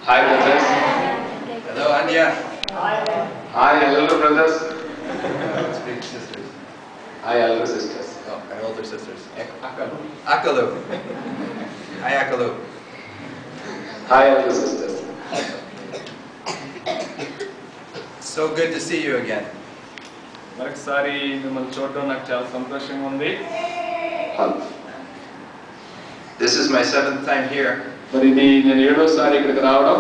Hi brothers. Hello, Anya. Hi elder brothers. Big sisters. Hi elder sisters. Oh, our older sisters. Akalu. Hi, Akalu. Hi elder sisters. So good to see you again. మరొకసారి మిమ్మల్ని చూడడం నాకు చాలా సంతోషంగా ఉంది. This is my 7th time here. మరి ఇది నేను 7వసారి ఇక్కడికి రావడం.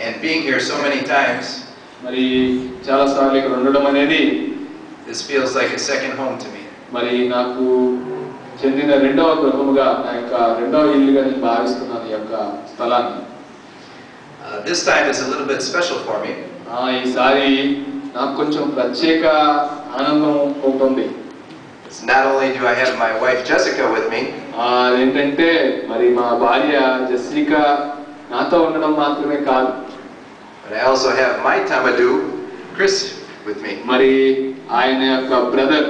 And being here so many times, మరి చాలా సార్లు ఇక్కడ ఉండడం అనేది this feels like a second home to me. మరి నాకు చెందిన రెండవ గృహముగా నా యొక్క రెండవ ఇల్లుగా నేను భావిస్తున్నాను ఈ యొక్క స్థలాన్ని. This time is a little bit special for me. ఈసారి నాకు కొంచెం ప్రత్యేక ఆనందం ఉంటుంది. Not only do I have my wife Jessica with me, అదేంటంటే మరి మా భార్య జెసికా నాతో ఉండడం మాత్రమే కాదు, but I also have my Tamadu, Chris, with me. మరి ఆయన యొక్క బ్రదర్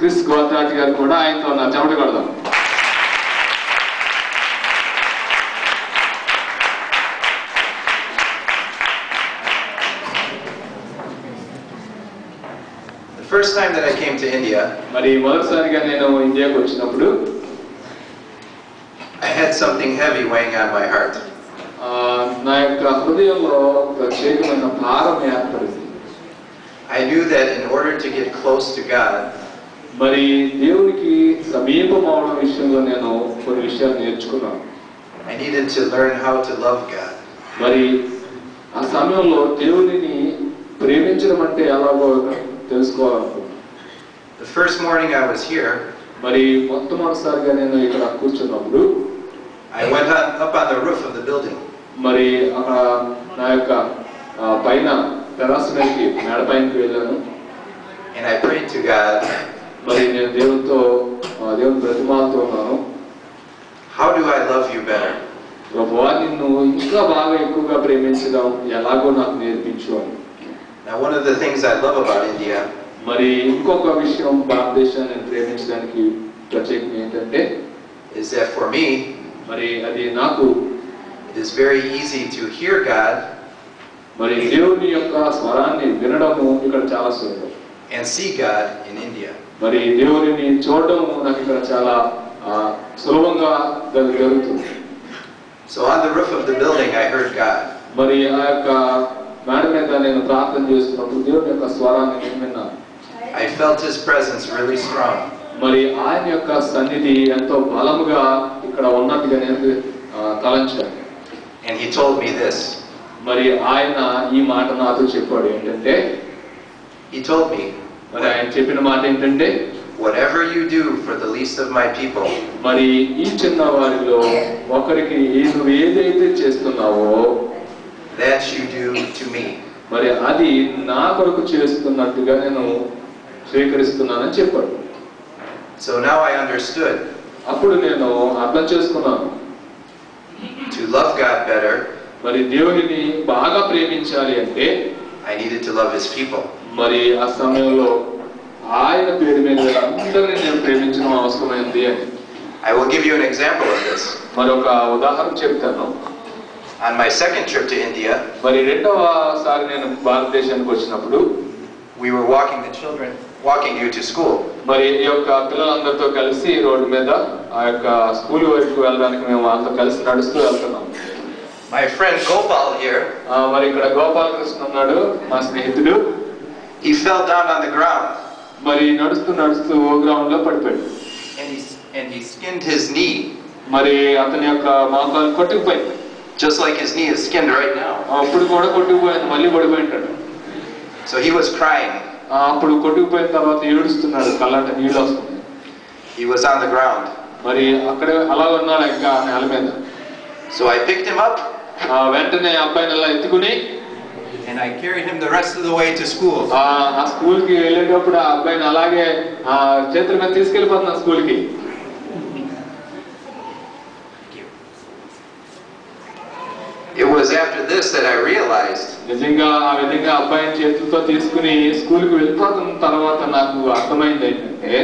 క్రిస్ గోత్రాటి గారు కూడా ఆయనతో ఉన్నారు. చెమట కొడదాం. The first time that I came to India, మరి మొదటిసారిగా నేను ఇండియాకు వచ్చినప్పుడు I had something heavy weighing on my heart. నా యొక్క హృదయంలో ప్రత్యేకమైన భారం ఏర్పడింది. I knew that in order to get close to God, మరి దేవునికి సమీపం అవడం విషయంలో నేను కొన్ని విషయాలు నేర్చుకున్నాను. I needed to learn how to love God. మరి ఆ సమయంలో దేవునిని ప్రేమించడం అంటే ఎలాగో తెలుసుకోవాలనుకున్నాను. The first morning I was here, మరి మొట్టమొదటిసారిగా నేను ఇక్కడ కూర్చున్నప్పుడు I went up on the roof of the building. మరి అక్కడ నా యొక్క పైన టెర్రస్ మీదకి మేడ పైనకి వెళ్ళాను. And I prayed to God, మరి నేను దేవుని ప్రతిమాలతో ఉన్నాను. how do I love you better? ప్రభువా, నిన్ను ఇంకా బాగా ఎక్కువగా ప్రేమించడం ఎలాగో నాకు నేర్పించు అని. Now one of the things I love about India మరి ఇంకొక విషయం భారతదేశాన్ని ప్రేమించడానికి ప్రత్యేకం ఏంటంటే is that for me, మరి అది నాకు it is very easy to hear God మరి దేవుని యొక్క స్వరాన్ని వినడము ఇక్కడ చాలా సులభం. and see God in India. మరి దేవుడిని చూడడం నాకు ఇక్కడ చాలా సులభంగా జరుగుతుంది. So on the roof of the building I heard God. మరి ఆ యొక్క మేడ మీద నేను ప్రార్థన చేస్తున్నప్పుడు దేవుని యొక్క స్వరాన్ని నేను విన్నాను. I felt His presence really strong. మరి ఆయన యొక్క సన్నిధి ఎంతో బలముగా ఇక్కడ ఉన్నట్టుగా నేను తలంచాను. And He told me this. మరి ఆయన ఈ మాట నాతో చెప్పాడు ఏంటంటే, He told me, మరి ఆయన చెప్పిన మాట ఏంటంటే, whatever you do for the least of my people, మరి ఈ చిన్న వారిలో ఒకరికి నువ్వు ఏదైతే చేస్తున్నావో that you do to me. మరి అది నా కొరకు చేస్తున్నట్టుగా నేను స్వీకరిస్తున్నానని చెప్పాడు. So now I understood. అప్పుడు నేను అర్థం చేసుకున్నాను, To love God better, మరి దేవుడిని బాగా ప్రేమించాలి అంటే I needed to love His people. మరి ఆ సమయంలో ఆయన పేరు మీద అందరినీ నేను ప్రేమించడం అవసరమైంది అని. I will give you an example of this. మరొక ఉదాహరణ చెప్తాను. On my second trip to India, మరి రెండవసారి నేను భారతదేశానికి వచ్చినప్పుడు we were walking you to school. మరి ఈ యొక్క పిల్లలందరితో కలిసి రోడ్డు మీద ఆ యొక్క స్కూల్ వరకు వెళ్ళడానికి మేము వాళ్ళతో కలిసి నడుస్తూ వెళ్తున్నాం. My friend Gopal here, మరి ఇక్కడ గోపాలకృష్ణ ఉన్నాడు, మా స్నేహితుడు. he fell down on the ground మరి నడుస్తూ గ్రౌండ్ లో పడిపోయాడు. and he skinned his knee, మరి అతని యొక్క మోకాలు కొట్టుకుపోయింది. just like his knee is skinned right now. అప్పుడు కూడా కొట్టుకుపోయింది, మళ్ళీ పడిపోయింటాడు. So he was crying. అప్పుడు కొట్టుకుపోయిన తర్వాత ఏడుస్తున్నాడు, కళ్ళంట నీళ్ళు వస్తుంది. He was on the ground. మరి అక్కడే అలా ఉన్నాడు ఇంకా నేల మీద. So I picked him up వెంటనే అబ్బాయిని అలా ఎత్తుకుని and I carried him the rest of the way to school. ఆ స్కూల్ కి వెళ్ళేటప్పుడు ఆ అబ్బాయిని అలాగే చేతుల మీద తీసుకెళ్ళిపోతున్నా స్కూల్ కి. It was after this that I realized నిజంగా ఆ విధంగా అబ్బాయిని చేతులతో తీసుకుని స్కూల్ కి వెళ్ళిపోతున్న తర్వాత నాకు అర్థమైంది ఏంటంటే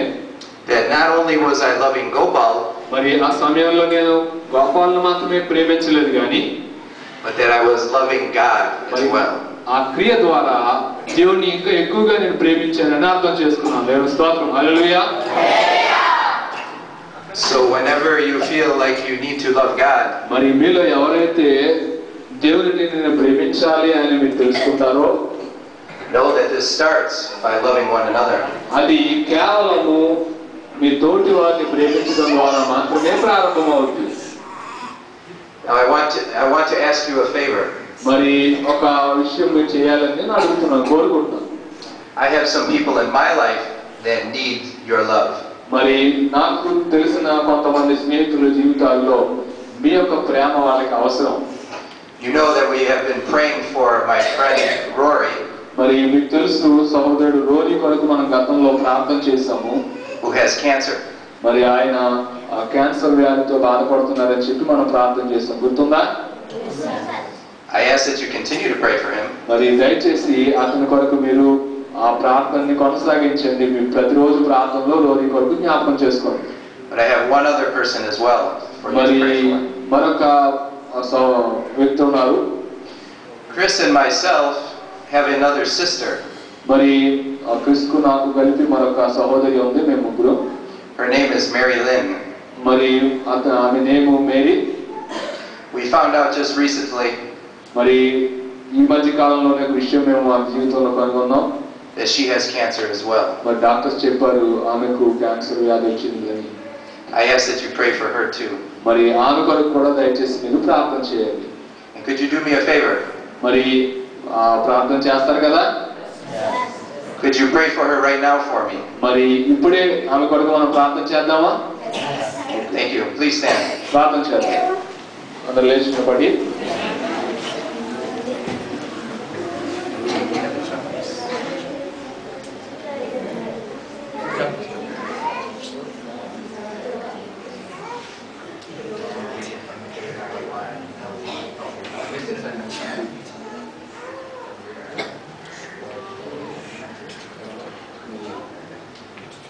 that not only was I loving Gopal, మరి ఆ సమయంలో నేను గోపాలను మాత్రమే ప్రేమించలేదు కానీ but that I was loving God as well. ఆ క్రియ ద్వారా దేవుణ్ణి ఇంకా ఎక్కువగా నేను ప్రేమించానని అర్థం చేసుకున్నాను. దేవుని స్తోత్రం. హల్లెలూయా. So whenever you feel like you need to love God, మరి మీలో ఎవరైతే దేవుడిని నేను ప్రేమించాలి అని మీరు తెలుసుకుంటారో, know that this starts by loving one another. అది కేవలము మీ తోటి వారిని ప్రేమించడం ద్వారా మాత్రమే ప్రారంభమవుతుంది. Now I want to ask you a favor. మరి ఒక విషయం మీరు చేయాలని నేను అడుగుతున్నాను, కోరుకుంటున్నాను. I have some people in my life that need your love. మరి నాకు తెలిసిన కొంతమంది స్నేహితుల జీవితాల్లో మీ యొక్క ప్రేమ వాళ్ళకి అవసరం. You know that we have been praying for my friend Rory, మరి మీకు తెలుసు సహోదరుడు రోరీ కొరకు మనం గతంలో ప్రార్థన చేశాము. who has cancer. మరి ఆయన క్యాన్సర్ వ్యాధితో బాధపడుతున్నారని చెప్పి మనం ప్రార్థన చేస్తాం, గుర్తుందా? I ask that you continue to pray for him. మరి దయచేసి అతని కొరకు మీరు ఆ ప్రార్థనని కొనసాగించండి. మీ ప్రతిరోజు ప్రార్థనలో రోరీ కొరకు జ్ఞాపకం చేసుకోండి. But I have one other person as well for you మరి to pray for. మరొక వ్యక్తి ఉన్నారు. Chris and myself have another sister. మరి క్రిస్కు నాకు కలిపి మరొక సహోదరి ఉంది, మేము ముగ్గురు. Her name is Mary Lynn. మరి ఆమె name Mary. We found out just recently మరి ఈ మధ్య కాలంలోనే ఒక విషయం మేము ఆమె జీవితంలో కనుగొన్నాం. that she has cancer as well. మరి డాక్టర్స్ చెప్పారు ఆమెకు క్యాన్సర్ వ్యాధి వచ్చింది అని. I ask that you pray for her too. మరి ఆమె కొరకు కూడా దయచేసి మీరు ప్రార్థన చేయండి. And could you do me a favor? మరి ప్రార్థన చేస్తారు కదా? Could you pray for her right now for me? మరి ఇప్పుడే ఆమె కొరకు మనం ప్రార్థన చేద్దామా? Thank you. Please stand. ప్రార్థన చేద్దాం. అందరూ లేచి నిలబడి.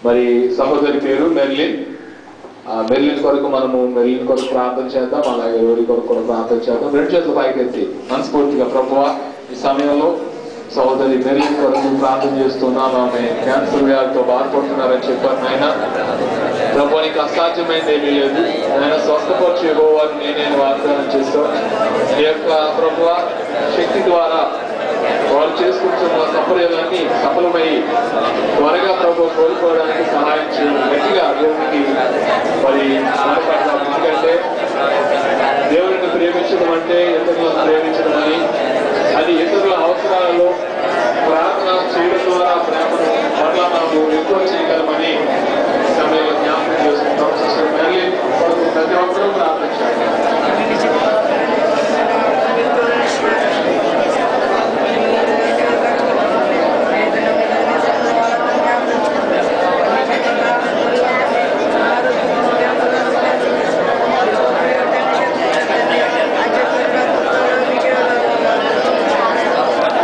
మరి సహోదరి పేరు మెర్లిన్. మెర్లిన్ కొరకు మనము మెర్లిన్ కొరకు ప్రార్థన చేద్దాం, అలాగే రోరీ కొరకు కూడా ప్రార్థన చేద్దాం. రెండు చేతులు పైకెత్తి మనస్ఫూర్తిగా ప్రభువా ఈ సమయంలో సహోదరి మెర్లిన్ కొరకు ప్రార్థన చేస్తున్నాను. ఆమె క్యాన్సర్ వ్యాధితో బాధపడుతున్నారని చెప్పారు నాయన. ప్రభు నీకు అసాధ్యమైంది ఏమీ లేదు. ఆయన స్వస్థపరిచే వారిని నేను వాగ్దానం చేస్తాను. ఈ యొక్క ప్రభువా శక్తి ద్వారా వారు చేసుకుంటున్న సఫర్యాలన్నీ సఫలమై త్వరగా ప్రభు కోలుకోవడానికి సహాయం చేయండి. గట్టిగా దేవునికి మరి